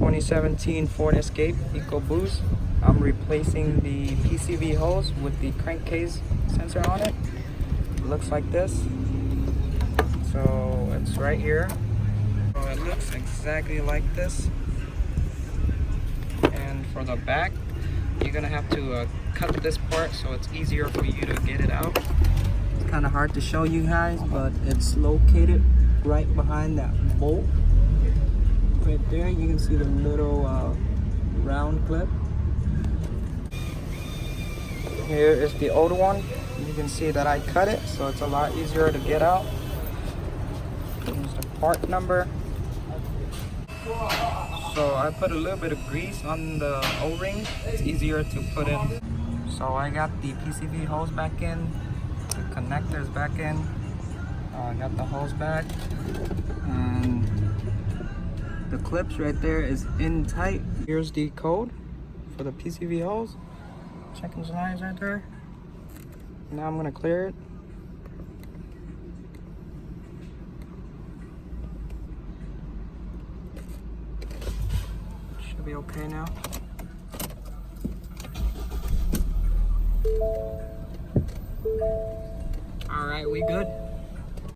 2017 Ford Escape Ecoboost. I'm replacing the PCV hose with the crankcase sensor on it. It looks like this. So it's right here. So it looks exactly like this. And for the back, you're gonna have to cut this part so it's easier for you to get it out. It's kind of hard to show you guys, but it's located right behind that bolt. Right there, you can see the little round clip. Here is the old one. You can see that I cut it, so it's a lot easier to get out. Here's the part number. So I put a little bit of grease on the O-ring. It's easier to put in. So I got the PCV hose back in, the connectors back in. I got the hose back, and the clips right there is in tight. Here's the code for the PCV hose. Check engine lines right there. Now I'm gonna clear it. Should be okay now. All right, we good.